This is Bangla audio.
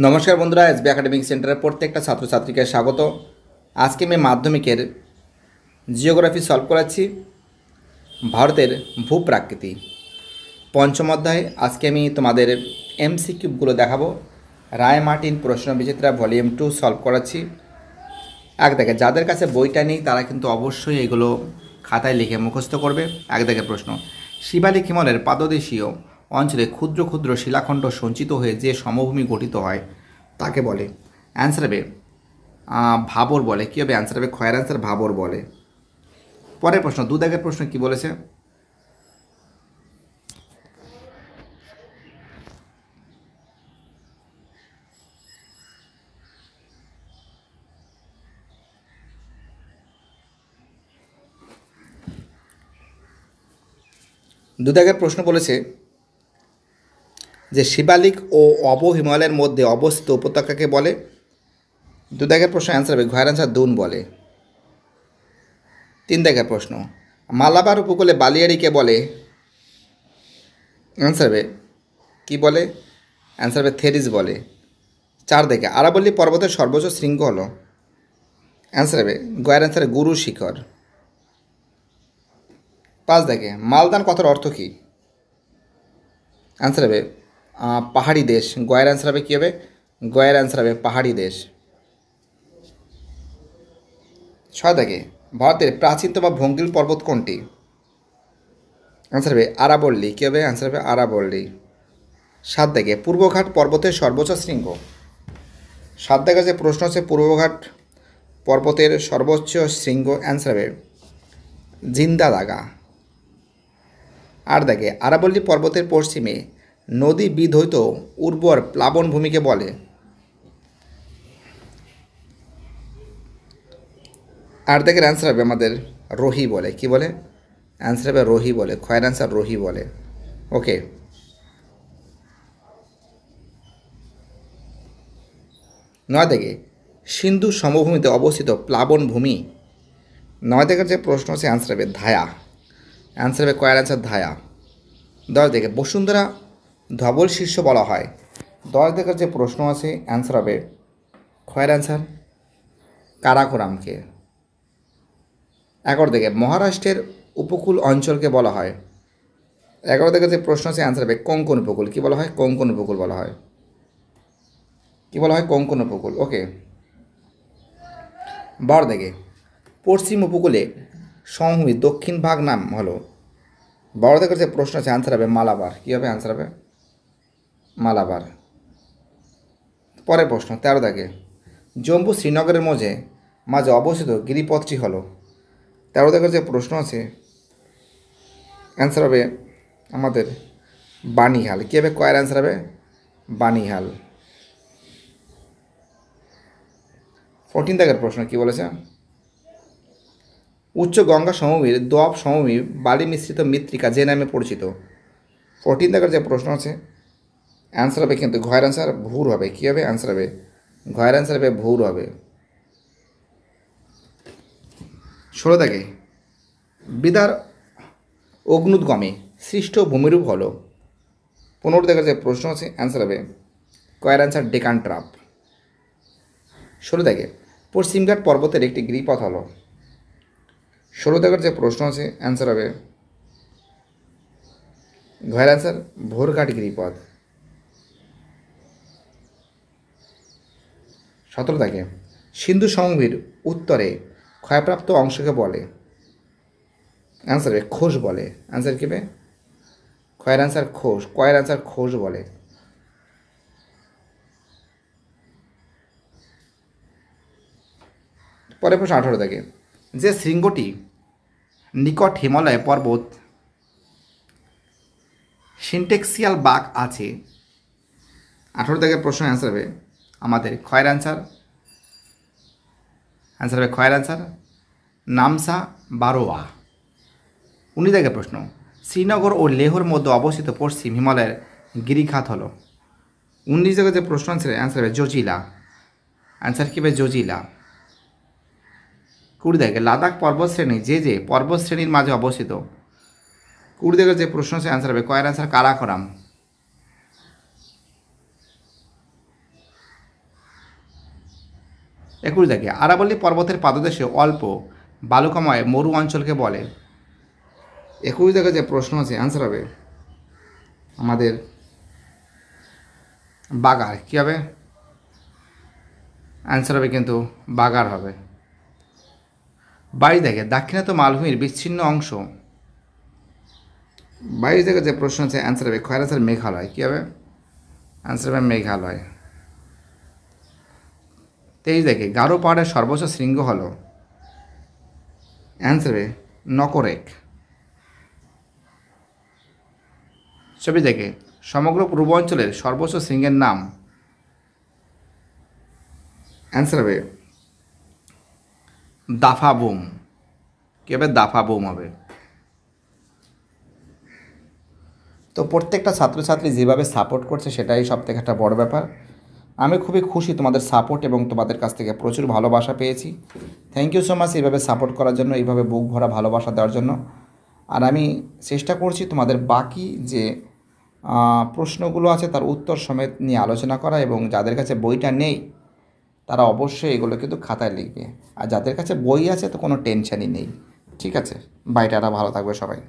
নমস্কার বন্ধুরা, এসবি একাডেমিক সেন্টারের প্রত্যেকটা ছাত্রছাত্রীকে স্বাগত। আজকে আমি মাধ্যমিকের জিওগ্রাফি সলভ করাচ্ছি, ভারতের ভূপ্রাকৃতি পঞ্চম অধ্যায়। আজকে আমি তোমাদের এমসিকিউগুলো দেখাবো। রায় মার্টিন প্রশ্ন বিচিত্রা ভলিউম 2 সলভ করাচ্ছি। দেখে যাদের কাছে বইটা নেই তারা কিন্তু অবশ্যই এগুলো খাতায় লিখে মুখস্থ করবে। দেখে প্রশ্ন, শিবালিক হিমলের পাদদেশীয় অঞ্চলে ক্ষুদ্র ক্ষুদ্র শিলাখণ্ড সঞ্চিত হয়ে যে সমভূমি গঠিত হয় তাকে বলে। অ্যান্সার হবে ভাবর বলে। কী হবে? অ্যান্সার হবে ক্ষয়ের অ্যান্সার ভাবর বলে। পরের প্রশ্ন, দাগের প্রশ্ন কি বলেছে? দাগের প্রশ্ন বলেছে যে শিবালিক ও অবহিমালয়ের মধ্যে অবস্থিত উপত্যকাকে বলে। দাগের প্রশ্ন অ্যান্সার হবে ঘয়ের অ্যান্সার দুন বলে। দাগের প্রশ্ন, মালাবার উপকূলে বালিয়াড়িকে বলে। অ্যান্সার হবে কী বলে? অ্যান্সার হবে থেরিস বলে। দাগে আরাবল্লী পর্বতের সর্বোচ্চ শৃঙ্গ হলো। অ্যান্সার হবে গয়ের অ্যান্সার গুরু শিখর। দাগে মালদান কথার অর্থ কী? অ্যান্সার হবে পাহাড়ি দেশ। গয়ের অ্যান্সার হবে কী হবে? গয়ের অ্যান্সার হবে পাহাড়ি দেশ। দাগে ভারতের প্রাচীনতম ভঙ্গিল পর্বত কোনটি? অ্যান্সার হবে আরাবল্লী। কী হবে? অ্যান্সার হবে আরাবল্লী। দাগে পূর্বঘাট পর্বতের সর্বোচ্চ শৃঙ্গ। দাগে যে প্রশ্ন আছে পূর্বঘাট পর্বতের সর্বোচ্চ শৃঙ্গ, অ্যান্সার হবে জিন্দা দাগা। দাগে আরাবল্লী পর্বতের পশ্চিমে নদী বিধৌত উর্বর প্লাবন ভূমিকে বলে। দাগের অ্যান্সার হবে আমাদের রোহি বলে। কি বলে? অ্যান্সার হবে রোহি বলে। ক্ষয়ের অ্যান্সার রোহি বলে। ওকে, দাগে সিন্ধু সমভূমিতে অবস্থিত প্লাবন ভূমি। দাগের যে প্রশ্ন আছে অ্যান্সার হবে ধায়া। অ্যান্সার হবে কয়ের অ্যান্সার ধায়া। দাগে বসুন্ধরা ধবল শীর্ষ বলা হয়। দাগের যে প্রশ্ন আছে অ্যান্সার হবে ক্ষয়ের অ্যান্সার কারাকোরামকে। দাগে মহারাষ্ট্রের উপকূল অঞ্চলকে বলা হয়। দাগে যে প্রশ্ন আছে অ্যান্সার হবে কোঙ্কণ উপকূল। কী বলা হয়? কোঙ্কণ উপকূল বলা হয়। কী বলা হয়? কোঙ্কণ উপকূল। ওকে, দাগে পশ্চিম উপকূলে সমভূমির দক্ষিণ ভাগ নাম হলো। দাগের যে প্রশ্ন আছে অ্যান্সার হবে মালাবার। কী হবে? অ্যান্সার হবে মালাবার। পরের প্রশ্ন 13 দাগে জম্মু শ্রীনগরের মাঝে অবস্থিত গিরিপথটি হলো। 13 দাগের যে প্রশ্ন আছে অ্যান্সার হবে আমাদের বানিহাল। কী হবে? কয়ের অ্যান্সার হবে বানিহাল। 14 দাগের প্রশ্ন কি বলেছে? উচ্চ গঙ্গা সমভূমির দোয়াব সমভূমি বালি মিশ্রিত মৃত্তিকা যে নামে পরিচিত। 14 দাগের যে প্রশ্ন আছে অ্যান্সার হবে কিন্তু ঘয়ের অ্যান্সার ভূর হবে। কী হবে? অ্যান্সার হবে ঘয়ের অ্যান্সার হবে ভূর হবে। 16 দাগে বিদার অগ্নুদ্গমে সৃষ্ট ভূমিরূপ হল। 15 দাগের যে প্রশ্ন আছে অ্যান্সার হবে কয়ের অ্যান্সার ডেকান ট্রাপ। 16 দাগে পশ্চিমঘাট পর্বতের একটি গিরিপথ হল। 16 দাগের যে প্রশ্ন আছে অ্যান্সার হবে ঘয়ের অ্যান্সার ভোরঘাট গিরিপথ। 17 দাগে সিন্ধু সমভূমির উত্তরে ক্ষয়প্রাপ্ত অংশকে বলে। অ্যান্সার হবে খোস বলে। অ্যান্সার কী হবে? ক্ষয়ের অ্যান্সার খোস। কয়ের অ্যান্সার খোস বলে। পরে প্রশ্ন 18 দাগে যে শৃঙ্গটি নিকট হিমালয় পর্বত সিনটেক্সিয়াল বাঁক আছে। 18 দাগের প্রশ্ন অ্যান্সার হবে আমাদের ক্ষয়ের অ্যান্সার হবে ক্ষয়ের অ্যান্সার নামসা বারোয়া। 19 দাগের প্রশ্ন শ্রীনগর ও লেহর মধ্যে অবস্থিত পশ্চিম হিমালয়ের গিরিখাত হল। 19 দাগের যে প্রশ্ন অ্যান্সার হবে জজিলা। অ্যান্সার কী হবে? জজিলা। 20 দাগে লাদাখ পর্বতশ্রেণী যে পর্বতশ্রেণীর মাঝে অবস্থিত। 20 দাগের যে প্রশ্ন আছে অ্যান্সার হবে কয়ের অ্যান্সার কারাকোরাম। 21 দেখে আরাবল্লী পর্বতের পাদদেশে অল্প বালুকাময় মরু অঞ্চলকে বলে। 21 দেখে যে প্রশ্ন আছে অ্যান্সার হবে আমাদের বাগার। কী হবে? অ্যান্সার হবে কিন্তু বাগার হবে। 22 দেখে দাক্ষিণাত্য মালভূমির বিচ্ছিন্ন অংশ। 22 দেখে যে প্রশ্ন আছে অ্যান্সার হবে খয়রাসার মেঘালয়। কী হবে? অ্যান্সার হবে মেঘালয়। 23 দেখে গারো পাহাড়ের সর্বোচ্চ শৃঙ্গ হল। অ্যান্সার হবে নকরেক। 24 দেখে সমগ্র পূর্বাঞ্চলের সর্বোচ্চ শৃঙ্গের নাম। অ্যান্সার হবে দাফাবুম। কী হবে? দাফাবুম হবে। তো প্রত্যেকটা ছাত্রছাত্রী যেভাবে সাপোর্ট করছে সেটাই সব থেকে একটা বড় ব্যাপার। আমি খুবই খুশি তোমাদের সাপোর্ট এবং তোমাদের কাছ থেকে প্রচুর ভালোবাসা পেয়েছি। থ্যাংক ইউ সো মাচ এইভাবে সাপোর্ট করার জন্য, এইভাবে বুক ভরা ভালোবাসা দেওয়ার জন্য। আর আমি চেষ্টা করছি তোমাদের বাকি যে প্রশ্নগুলো আছে তার উত্তর সমেত নিয়ে আলোচনা করা, এবং যাদের কাছে বইটা নেই তারা অবশ্যই এগুলো কিন্তু খাতায় লিখবে। আর যাদের কাছে বই আছে তো কোনো টেনশনই নেই। ঠিক আছে, বাই, টাটা, ভালো থাকবে সবাই।